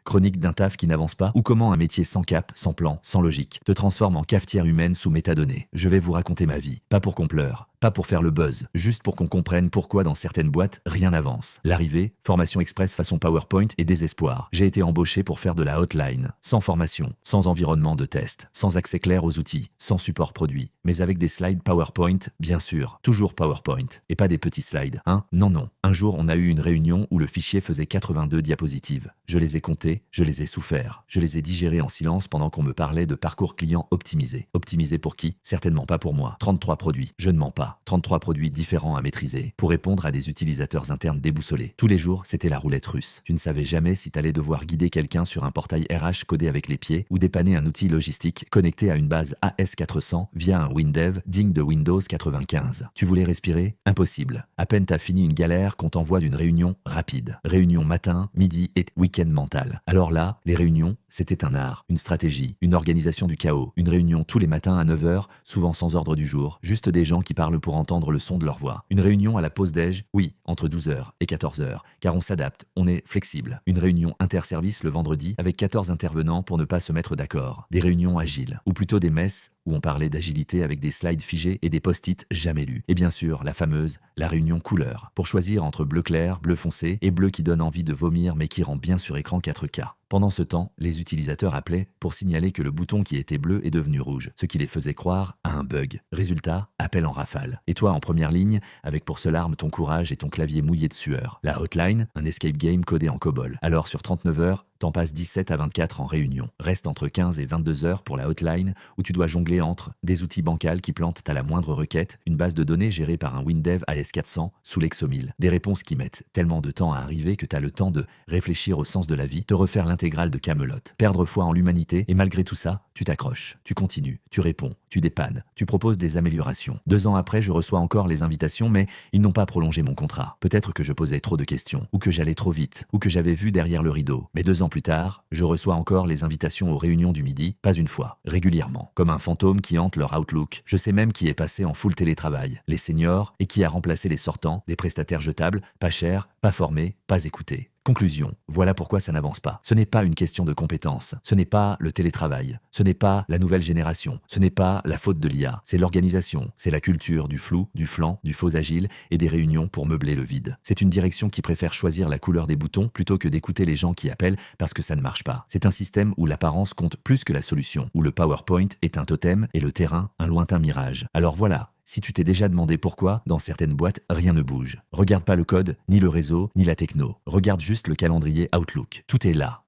Chronique d'un taf qui n'avance pas ou comment un métier sans cap, sans plan, sans logique te transforme en cafetière humaine sous métadonnées. Je vais vous raconter ma vie, pas pour qu'on pleure, pas pour faire le buzz, juste pour qu'on comprenne pourquoi dans certaines boîtes, rien n'avance. L'arrivée, formation express façon PowerPoint et désespoir. J'ai été embauché pour faire de la hotline, sans formation, sans environnement de test, sans accès clair aux outils, sans support produit, mais avec des slides PowerPoint, bien sûr, toujours PowerPoint, et pas des petits slides, hein? Non, non. Un jour, on a eu une réunion où le fichier faisait 82 diapositives. Je les ai comptées, je les ai soufferts, je les ai digérées en silence pendant qu'on me parlait de parcours client optimisé. Optimisé pour qui? Certainement pas pour moi. 33 produits, je ne mens pas. 33 produits différents à maîtriser pour répondre à des utilisateurs internes déboussolés. Tous les jours, c'était la roulette russe. Tu ne savais jamais si t'allais devoir guider quelqu'un sur un portail RH codé avec les pieds ou dépanner un outil logistique connecté à une base AS400 via un WinDev digne de Windows 95. Tu voulais respirer? Impossible. À peine t'as fini une galère qu'on t'envoie d'une réunion rapide. Réunion matin, midi et week-end mental. Alors là, les réunions, c'était un art, une stratégie, une organisation du chaos. Une réunion tous les matins à 9h, souvent sans ordre du jour, juste des gens qui parlent pour entendre le son de leur voix. Une réunion à la pause déj, oui, entre 12h et 14h, car on s'adapte, on est flexible. Une réunion interservice le vendredi avec 14 intervenants pour ne pas se mettre d'accord. Des réunions agiles, ou plutôt des messes où on parlait d'agilité avec des slides figés et des post-it jamais lus. Et bien sûr, la réunion couleur, pour choisir entre bleu clair, bleu foncé et bleu qui donne envie de vomir mais qui rend bien sur écran 4K. Pendant ce temps, les utilisateurs appelaient pour signaler que le bouton qui était bleu est devenu rouge, ce qui les faisait croire à un bug. Résultat, appel en rafale. Et toi en première ligne, avec pour seule arme ton courage et ton clavier mouillé de sueur. La hotline, un escape game codé en COBOL. Alors sur 39 heures, t'en passes 17 à 24 en réunion. Reste entre 15 et 22 heures pour la hotline où tu dois jongler entre des outils bancals qui plantent à la moindre requête, une base de données gérée par un WinDev AS400 sous l'Exomil. Des réponses qui mettent tellement de temps à arriver que t'as le temps de réfléchir au sens de la vie, te refaire l'intégrale de Camelot, perdre foi en l'humanité et malgré tout ça, tu t'accroches, tu continues, tu réponds, tu dépannes, tu proposes des améliorations. 2 ans après, je reçois encore les invitations mais ils n'ont pas prolongé mon contrat. Peut-être que je posais trop de questions, ou que j'allais trop vite, ou que j'avais vu derrière le rideau. Mais 2 ans plus tard, je reçois encore les invitations aux réunions du midi, pas une fois, régulièrement, comme un fantôme qui hante leur Outlook. Je sais même qui est passé en full télétravail, les seniors, et qui a remplacé les sortants, des prestataires jetables, pas chers, pas formés, pas écoutés. Conclusion, voilà pourquoi ça n'avance pas. Ce n'est pas une question de compétences, ce n'est pas le télétravail, ce n'est pas la nouvelle génération, ce n'est pas la faute de l'IA, c'est l'organisation, c'est la culture du flou, du flan, du faux agile et des réunions pour meubler le vide. C'est une direction qui préfère choisir la couleur des boutons plutôt que d'écouter les gens qui appellent parce que ça ne marche pas. C'est un système où l'apparence compte plus que la solution, où le PowerPoint est un totem et le terrain un lointain mirage. Alors voilà. Si tu t'es déjà demandé pourquoi, dans certaines boîtes, rien ne bouge. Regarde pas le code, ni le réseau, ni la techno. Regarde juste le calendrier Outlook. Tout est là.